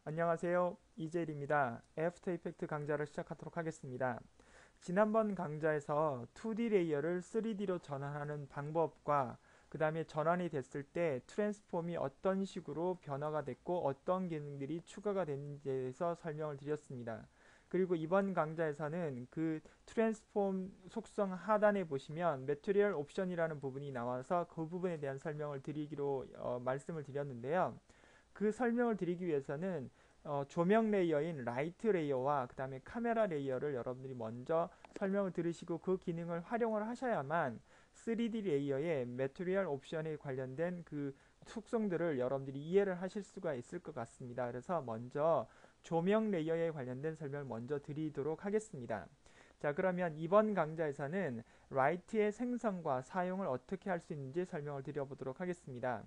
안녕하세요. 이재일입니다. 애프터 이펙트 강좌를 시작하도록 하겠습니다. 지난번 강좌에서 2D 레이어를 3D로 전환하는 방법과 그 다음에 전환이 됐을 때 트랜스폼이 어떤 식으로 변화가 됐고 어떤 기능들이 추가가 됐는지에 대해서 설명을 드렸습니다. 그리고 이번 강좌에서는 그 트랜스폼 속성 하단에 보시면 매트리얼 옵션이라는 부분이 나와서 그 부분에 대한 설명을 드리기로 말씀을 드렸는데요. 그 설명을 드리기 위해서는 조명 레이어인 라이트 레이어와 그 다음에 카메라 레이어를 여러분들이 먼저 설명을 들으시고 그 기능을 활용을 하셔야만 3D 레이어의 매트리얼 옵션에 관련된 그 속성들을 여러분들이 이해를 하실 수가 있을 것 같습니다. 그래서 먼저 조명 레이어에 관련된 설명을 먼저 드리도록 하겠습니다. 자, 그러면 이번 강좌에서는 라이트의 생성과 사용을 어떻게 할 수 있는지 설명을 드려보도록 하겠습니다.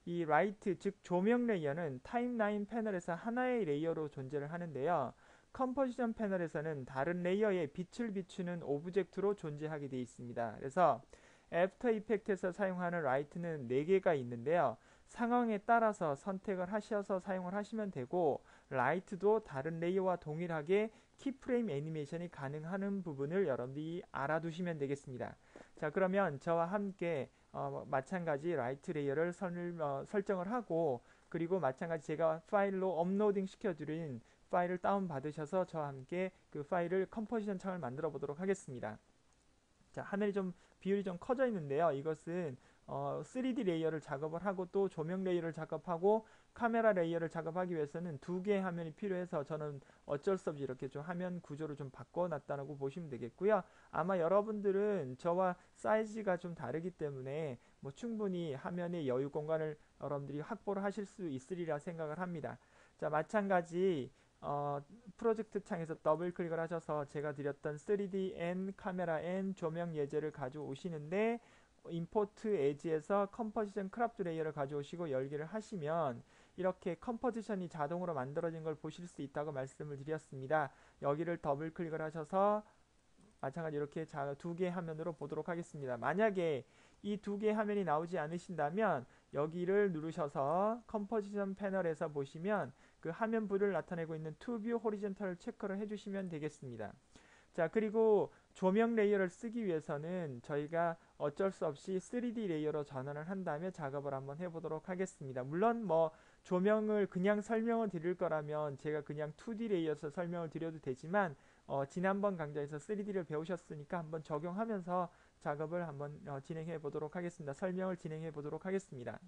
이 라이트, 즉 조명 레이어는 타임라인 패널에서 하나의 레이어로 존재를 하는데요. 컴포지션 패널에서는 다른 레이어에 빛을 비추는 오브젝트로 존재하게 되어 있습니다. 그래서 애프터 이펙트에서 사용하는 라이트는 4개가 있는데요. 상황에 따라서 선택을 하셔서 사용을 하시면 되고, 라이트도 다른 레이어와 동일하게 키프레임 애니메이션이 가능한 부분을 여러분들이 알아두시면 되겠습니다. 자, 그러면 저와 함께 마찬가지 라이트 레이어를 설정을 하고, 그리고 마찬가지 제가 파일로 업로딩 시켜드린 파일을 다운 받으셔서 저와 함께 그 파일을 컴포지션 창을 만들어 보도록 하겠습니다. 자, 하늘이 좀 비율이 좀 커져 있는데요. 이것은 3D 레이어를 작업을 하고 또 조명 레이어를 작업하고 카메라 레이어를 작업하기 위해서는 2개의 화면이 필요해서 저는 어쩔 수 없이 이렇게 좀 화면 구조를 좀 바꿔놨다고 보시면 되겠고요. 아마 여러분들은 저와 사이즈가 좀 다르기 때문에 뭐 충분히 화면의 여유 공간을 여러분들이 확보를 하실 수 있으리라 생각을 합니다. 자, 마찬가지 프로젝트 창에서 더블 클릭을 하셔서 제가 드렸던 3D N, 카메라 N, 조명 예제를 가져오시는데 임포트 에지에서 컴포지션 크롭드 레이어를 가져오시고 열기를 하시면 이렇게 컴포지션이 자동으로 만들어진 걸 보실 수 있다고 말씀을 드렸습니다. 여기를 더블 클릭을 하셔서 마찬가지 이렇게 2개 화면으로 보도록 하겠습니다. 만약에 이 2개 화면이 나오지 않으신다면 여기를 누르셔서 컴포지션 패널에서 보시면 그 화면부를 나타내고 있는 투뷰 호리젠탈을 체크를 해주시면 되겠습니다. 자, 그리고 조명 레이어를 쓰기 위해서는 저희가 어쩔 수 없이 3D 레이어로 전환을 한 다음에 작업을 한번 해보도록 하겠습니다. 물론 뭐 조명을 그냥 설명을 드릴 거라면 제가 그냥 2D 레이어에서 설명을 드려도 되지만 지난번 강좌에서 3D를 배우셨으니까 한번 적용하면서 작업을 한번 진행해 보도록 하겠습니다. 설명을 진행해 보도록 하겠습니다.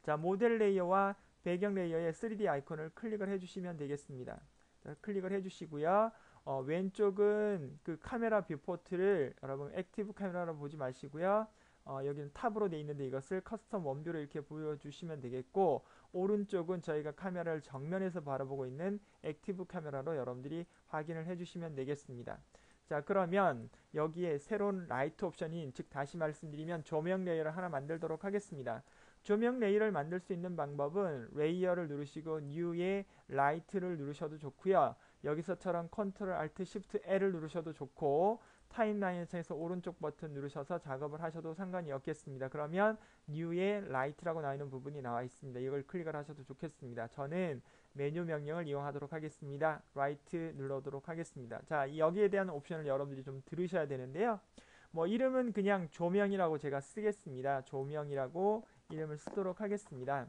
자, 모델 레이어와 배경 레이어의 3D 아이콘을 클릭을 해주시면 되겠습니다. 자, 클릭을 해주시고요. 왼쪽은 그 카메라 뷰포트를 여러분 액티브 카메라로 보지 마시고요. 여기는 탑으로 되어 있는데 이것을 커스텀 원뷰로 이렇게 보여주시면 되겠고, 오른쪽은 저희가 카메라를 정면에서 바라보고 있는 액티브 카메라로 여러분들이 확인을 해주시면 되겠습니다. 자, 그러면 여기에 새로운 라이트 옵션인, 즉 다시 말씀드리면 조명 레이어를 하나 만들도록 하겠습니다. 조명 레이어를 만들 수 있는 방법은 레이어를 누르시고 New에 라이트를 누르셔도 좋고요. 여기서처럼 컨트롤 알트 시프트 L을 누르셔도 좋고, 타임라인 창에서 오른쪽 버튼 누르셔서 작업을 하셔도 상관이 없겠습니다. 그러면 New에 라이트라고 나와 있는 부분이 나와 있습니다. 이걸 클릭을 하셔도 좋겠습니다. 저는 메뉴 명령을 이용하도록 하겠습니다. 라이트 눌러도록 하겠습니다. 자, 여기에 대한 옵션을 여러분들이 좀 들으셔야 되는데요. 뭐 이름은 그냥 조명이라고 제가 쓰겠습니다. 조명이라고 이름을 쓰도록 하겠습니다.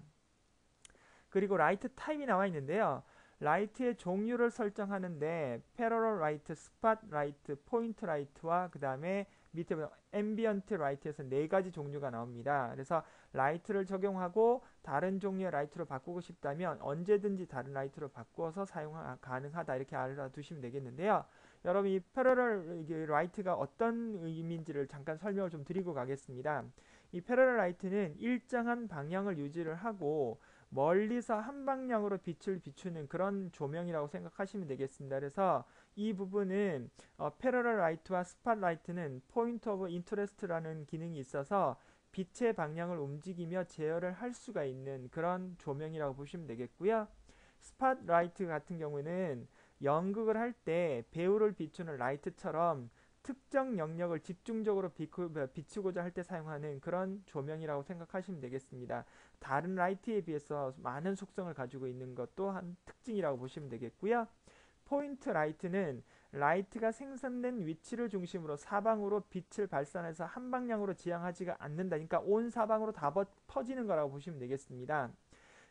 그리고 라이트 타입이 나와 있는데요. 라이트의 종류를 설정하는데 패러럴 라이트, 스팟 라이트, 포인트 라이트와 그 다음에 밑에 보면 앰비언트 라이트에서 4가지 종류가 나옵니다. 그래서 라이트를 적용하고 다른 종류의 라이트로 바꾸고 싶다면 언제든지 다른 라이트로 바꿔서 사용 가능하다, 이렇게 알아두시면 되겠는데요. 여러분, 이 패러럴 라이트가 어떤 의미인지를 잠깐 설명을 좀 드리고 가겠습니다. 이 패러럴 라이트는 일정한 방향을 유지를 하고 멀리서 한 방향으로 빛을 비추는 그런 조명이라고 생각하시면 되겠습니다. 그래서 이 부분은 패러럴 라이트와 스팟 라이트는 포인트 오브 인터레스트라는 기능이 있어서 빛의 방향을 움직이며 제어를 할 수가 있는 그런 조명이라고 보시면 되겠고요. 스팟 라이트 같은 경우는 연극을 할 때 배우를 비추는 라이트처럼 특정 영역을 집중적으로 비추고자 할 때 사용하는 그런 조명이라고 생각하시면 되겠습니다. 다른 라이트에 비해서 많은 속성을 가지고 있는 것도 한 특징이라고 보시면 되겠고요. 포인트 라이트는 라이트가 생성된 위치를 중심으로 사방으로 빛을 발산해서 한 방향으로 지향하지가 않는다. 그러니까 온 사방으로 다 퍼지는 거라고 보시면 되겠습니다.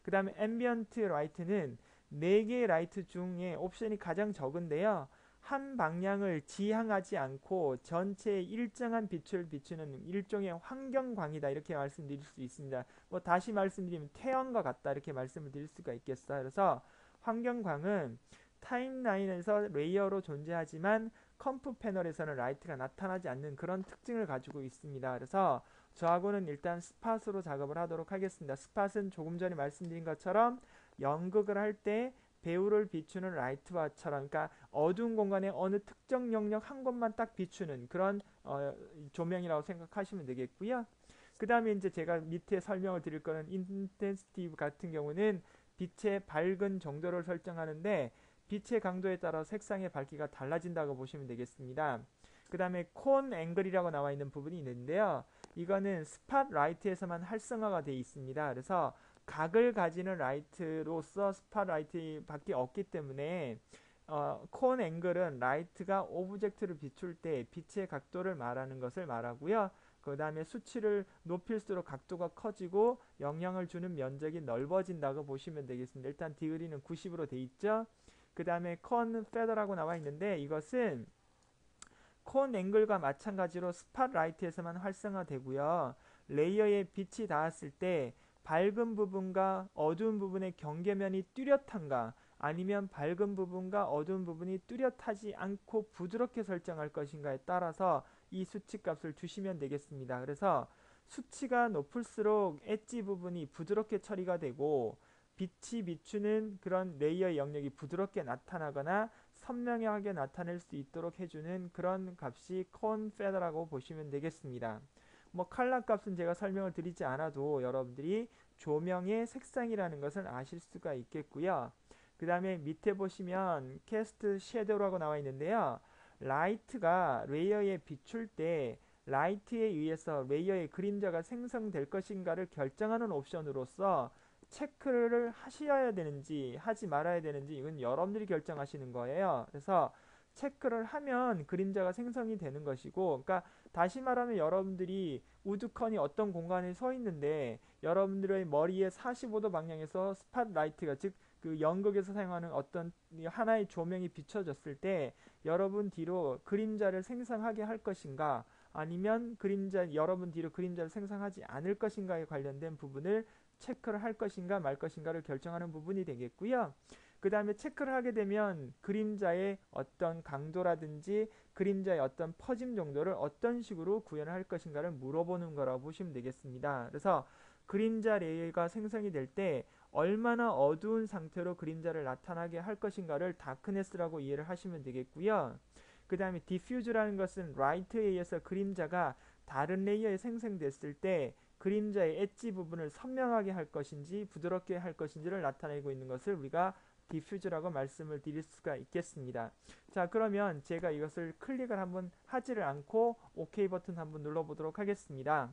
그 다음에 앰비언트 라이트는 4개의 라이트 중에 옵션이 가장 적은데요. 한 방향을 지향하지 않고 전체에 일정한 빛을 비추는 일종의 환경광이다, 이렇게 말씀드릴 수 있습니다. 뭐 다시 말씀드리면 태연과 같다, 이렇게 말씀을 드릴 수가 있겠어요. 그래서 환경광은 타임라인에서 레이어로 존재하지만 컴프 패널에서는 라이트가 나타나지 않는 그런 특징을 가지고 있습니다. 그래서 저하고는 일단 스팟으로 작업을 하도록 하겠습니다. 스팟은 조금 전에 말씀드린 것처럼 연극을 할 때 배우를 비추는 라이트바처럼, 그러니까 어두운 공간에 어느 특정 영역 한 곳만 딱 비추는 그런 조명이라고 생각하시면 되겠고요. 그 다음에 이제 제가 밑에 설명을 드릴 거는 인텐시티 같은 경우는 빛의 밝은 정도를 설정하는데 빛의 강도에 따라 색상의 밝기가 달라진다고 보시면 되겠습니다. 그 다음에 콘 앵글이라고 나와 있는 부분이 있는데요. 이거는 스팟 라이트에서만 활성화가 되어 있습니다. 그래서 각을 가지는 라이트로서 스팟 라이트밖에 없기 때문에 콘 앵글은 라이트가 오브젝트를 비출 때 빛의 각도를 말하는 것을 말하고요. 그 다음에 수치를 높일수록 각도가 커지고 영향을 주는 면적이 넓어진다고 보시면 되겠습니다. 일단 디그리는 90으로 돼 있죠. 그 다음에 컨 페더라고 나와 있는데 이것은 콘 앵글과 마찬가지로 스팟 라이트에서만 활성화되고요. 레이어에 빛이 닿았을 때 밝은 부분과 어두운 부분의 경계면이 뚜렷한가, 아니면 밝은 부분과 어두운 부분이 뚜렷하지 않고 부드럽게 설정할 것인가에 따라서 이 수치 값을 주시면 되겠습니다. 그래서 수치가 높을수록 엣지 부분이 부드럽게 처리가 되고 빛이 비추는 그런 레이어의 영역이 부드럽게 나타나거나 선명하게 나타낼 수 있도록 해주는 그런 값이 콘 페더라고 보시면 되겠습니다. 뭐 컬러 값은 제가 설명을 드리지 않아도 여러분들이 조명의 색상이라는 것을 아실 수가 있겠고요. 그 다음에 밑에 보시면 캐스트 섀도우라고 나와 있는데요. 라이트가 레이어에 비출 때 라이트에 의해서 레이어의 그림자가 생성될 것인가를 결정하는 옵션으로서 체크를 하셔야 되는지 하지 말아야 되는지 이건 여러분들이 결정하시는 거예요. 그래서 체크를 하면 그림자가 생성이 되는 것이고, 그러니까 다시 말하면 여러분들이 우드컨이 어떤 공간에 서 있는데 여러분들의 머리에 45도 방향에서 스팟라이트가, 즉 그 연극에서 사용하는 어떤 하나의 조명이 비춰졌을 때 여러분 뒤로 그림자를 생성하게 할 것인가, 아니면 여러분 뒤로 그림자를 생성하지 않을 것인가에 관련된 부분을 체크를 할 것인가 말 것인가를 결정하는 부분이 되겠고요. 그 다음에 체크를 하게 되면 그림자의 어떤 강도라든지 그림자의 어떤 퍼짐 정도를 어떤 식으로 구현을 할 것인가를 물어보는 거라고 보시면 되겠습니다. 그래서 그림자 레이어가 생성이 될 때 얼마나 어두운 상태로 그림자를 나타나게 할 것인가를 다크네스라고 이해를 하시면 되겠고요. 그 다음에 디퓨즈라는 것은 라이트에 의해서 그림자가 다른 레이어에 생성됐을 때 그림자의 엣지 부분을 선명하게 할 것인지 부드럽게 할 것인지를 나타내고 있는 것을 우리가 디퓨즈라고 말씀을 드릴 수가 있겠습니다. 자, 그러면 제가 이것을 클릭을 한번 하지를 않고 OK 버튼 한번 눌러보도록 하겠습니다.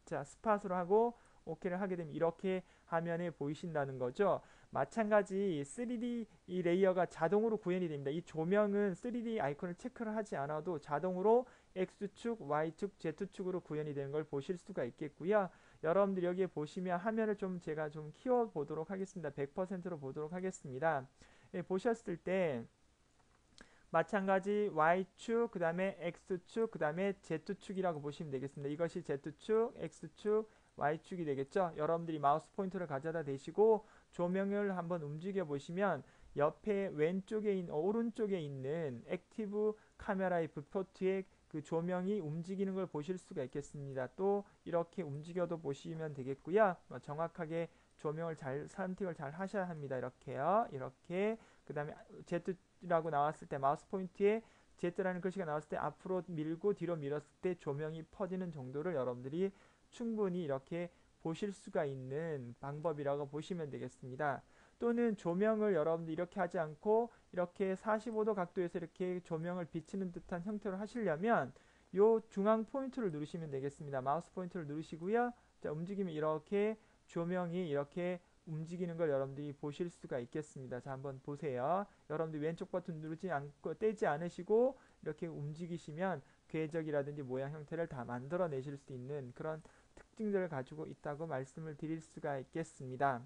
자, 스팟으로 하고 OK를 하게 되면 이렇게 화면에 보이신다는 거죠. 마찬가지 3D 이 레이어가 자동으로 구현이 됩니다. 이 조명은 3D 아이콘을 체크를 하지 않아도 자동으로 X축, Y축, Z축으로 구현이 되는 걸 보실 수가 있겠고요. 여러분들 여기에 보시면 화면을 제가 좀 키워 보도록 하겠습니다. 100%로 보도록 하겠습니다. 예, 보셨을 때 마찬가지 Y축, 그 다음에 X축, 그 다음에 Z축이라고 보시면 되겠습니다. 이것이 Z축, X축, Y축이 되겠죠. 여러분들이 마우스 포인터를 가져다 대시고 조명을 한번 움직여 보시면 옆에 오른쪽에 있는 액티브 카메라의 뷰포트에 그 조명이 움직이는 걸 보실 수가 있겠습니다. 또 이렇게 움직여도 보시면 되겠고요. 정확하게 조명을 선택을 잘 하셔야 합니다. 이렇게요. 이렇게. 그 다음에 Z라고 나왔을 때 마우스 포인트에 Z라는 글씨가 나왔을 때 앞으로 밀고 뒤로 밀었을 때 조명이 퍼지는 정도를 여러분들이 충분히 이렇게 보실 수가 있는 방법이라고 보시면 되겠습니다. 또는 조명을 여러분들 이렇게 하지 않고 이렇게 45도 각도에서 이렇게 조명을 비치는 듯한 형태로 하시려면 요 중앙 포인트를 누르시면 되겠습니다. 마우스 포인트를 누르시고요. 자, 움직이면 이렇게 조명이 이렇게 움직이는 걸 여러분들이 보실 수가 있겠습니다. 자, 한번 보세요. 여러분들 왼쪽 버튼 누르지 않고 떼지 않으시고 이렇게 움직이시면 궤적이라든지 모양 형태를 다 만들어 내실 수 있는 그런 특징들을 가지고 있다고 말씀을 드릴 수가 있겠습니다.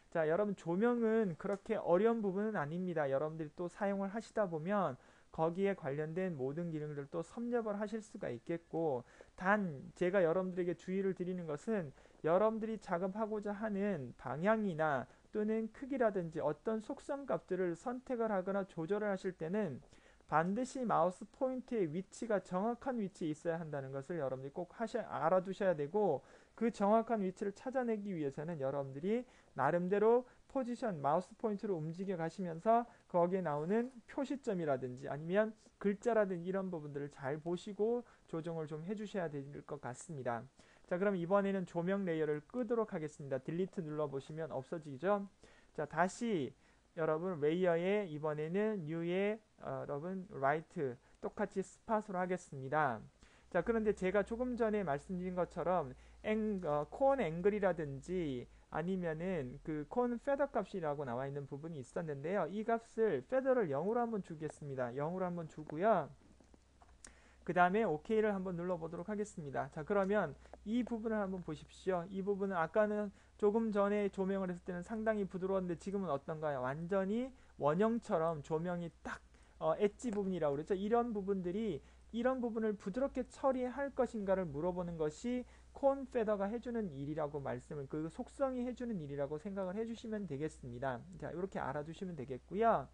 자, 여러분 조명은 그렇게 어려운 부분은 아닙니다. 여러분들이 또 사용을 하시다 보면 거기에 관련된 모든 기능들도 섭렵을 하실 수가 있겠고, 단 제가 여러분들에게 주의를 드리는 것은 여러분들이 작업하고자 하는 방향이나 또는 크기라든지 어떤 속성 값들을 선택을 하거나 조절을 하실 때는 반드시 마우스 포인트의 위치가 정확한 위치에 있어야 한다는 것을 여러분들이 꼭 알아두셔야 되고, 그 정확한 위치를 찾아내기 위해서는 여러분들이 나름대로 포지션, 마우스 포인트로 움직여 가시면서 거기에 나오는 표시점이라든지 아니면 글자라든지 이런 부분들을 잘 보시고 조정을 좀 해주셔야 될 것 같습니다. 자, 그럼 이번에는 조명 레이어를 끄도록 하겠습니다. 딜리트 눌러보시면 없어지죠. 자, 다시 여러분 레이어에 이번에는 New에 여러분 라이트 똑같이 스팟으로 하겠습니다. 자, 그런데 제가 조금 전에 말씀드린 것처럼 콘 앵글이라든지 아니면은 그 콘 페더 값이라고 나와 있는 부분이 있었는데요. 이 값을 페더를 0으로 한번 주겠습니다. 0으로 한번 주고요. 그 다음에 OK를 한번 눌러보도록 하겠습니다. 자, 그러면 이 부분을 한번 보십시오. 이 부분은 아까는 조금 전에 조명을 했을 때는 상당히 부드러웠는데 지금은 어떤가요? 완전히 원형처럼 조명이 딱 엣지 부분이라고 그랬죠. 이런 부분을 부드럽게 처리할 것인가를 물어보는 것이 콘 페더가 해주는 일이라고 그 속성이 해주는 일이라고 생각을 해주시면 되겠습니다. 자, 이렇게 알아두시면 되겠고요.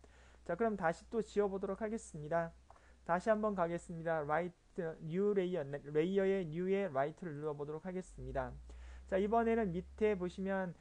자, 그럼 다시 또 지워보도록 하겠습니다. 다시 한번 가겠습니다. 라이트 뉴 레이어의 뉴의 라이트를 눌러보도록 하겠습니다. 자, 이번에는 밑에 보시면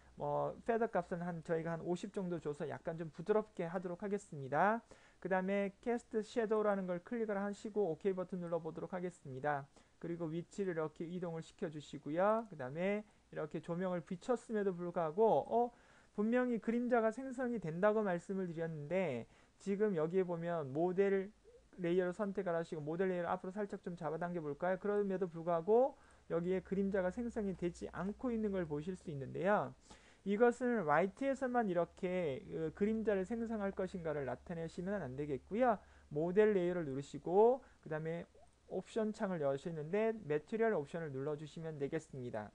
페더 값은 저희가 한 50 정도 줘서 약간 좀 부드럽게 하도록 하겠습니다. 그 다음에 캐스트 섀도우라는 걸 클릭을 하시고 OK 버튼 눌러보도록 하겠습니다. 그리고 위치를 이렇게 이동을 시켜주시고요. 그 다음에 이렇게 조명을 비췄음에도 불구하고 분명히 그림자가 생성이 된다고 말씀을 드렸는데 지금 여기에 보면 모델 레이어를 선택을 하시고 모델 레이어를 앞으로 살짝 좀 잡아당겨 볼까요? 그럼에도 불구하고 여기에 그림자가 생성이 되지 않고 있는 걸 보실 수 있는데요. 이것은 라이트에서만 이렇게 그림자를 생성할 것인가를 나타내시면 안 되겠고요. 모델 레이어를 누르시고 그 다음에 옵션 창을 여시는데 매트리얼 옵션을 눌러주시면 되겠습니다.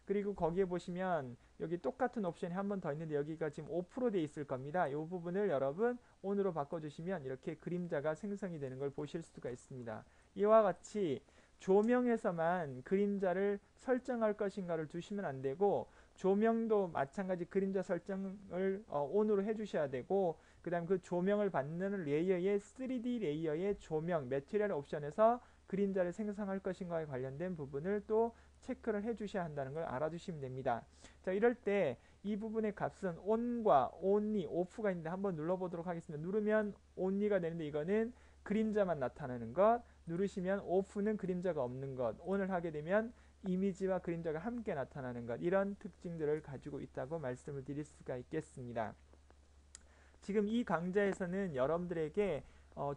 그리고 거기에 보시면 여기 똑같은 옵션이 한 번 더 있는데 여기가 지금 5% 돼 있을 겁니다. 이 부분을 여러분 ON으로 바꿔주시면 이렇게 그림자가 생성이 되는 걸 보실 수가 있습니다. 이와 같이 조명에서만 그림자를 설정할 것인가를 두시면 안 되고 조명도 마찬가지 그림자 설정을 ON으로 해주셔야 되고 그 다음 그 조명을 받는 레이어의 3D 레이어의 조명 매트리얼 옵션에서 그림자를 생성할 것인가에 관련된 부분을 또 체크를 해주셔야 한다는 걸 알아두시면 됩니다. 자, 이럴 때 이 부분의 값은 on과 only, off가 있는데 한번 눌러보도록 하겠습니다. 누르면 only가 되는데 이거는 그림자만 나타나는 것, 누르시면 off는 그림자가 없는 것, on을 하게 되면 이미지와 그림자가 함께 나타나는 것, 이런 특징들을 가지고 있다고 말씀을 드릴 수가 있겠습니다. 지금 이 강좌에서는 여러분들에게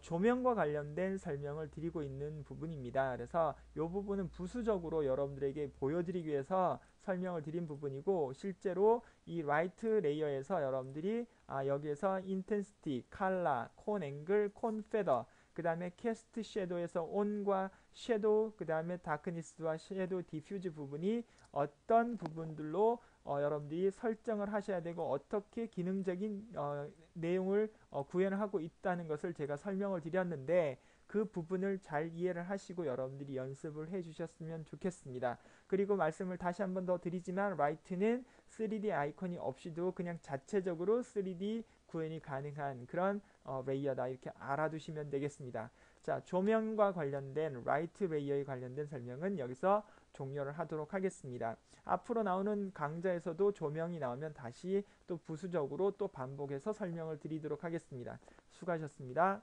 조명과 관련된 설명을 드리고 있는 부분입니다. 그래서 이 부분은 부수적으로 여러분들에게 보여드리기 위해서 설명을 드린 부분이고 실제로 이 라이트 레이어에서 여러분들이 여기에서 인텐시티, 칼라, 콘 앵글, 콘 페더 그 다음에 캐스트 섀도우에서 온과 섀도우 그 다음에 다크니스와 섀도우 디퓨즈 부분이 어떤 부분들로 여러분들이 설정을 하셔야 되고 어떻게 기능적인 내용을 구현을 하고 있다는 것을 제가 설명을 드렸는데 그 부분을 잘 이해를 하시고 여러분들이 연습을 해 주셨으면 좋겠습니다. 그리고 말씀을 다시 한번 더 드리지만 라이트는 3D 아이콘이 없이도 그냥 자체적으로 3D 구현이 가능한 그런 레이어다 이렇게 알아두시면 되겠습니다. 자, 조명과 관련된 라이트 레이어에 관련된 설명은 여기서 종료를 하도록 하겠습니다. 앞으로 나오는 강좌에서도 조명이 나오면 다시 또 부수적으로 또 반복해서 설명을 드리도록 하겠습니다. 수고하셨습니다.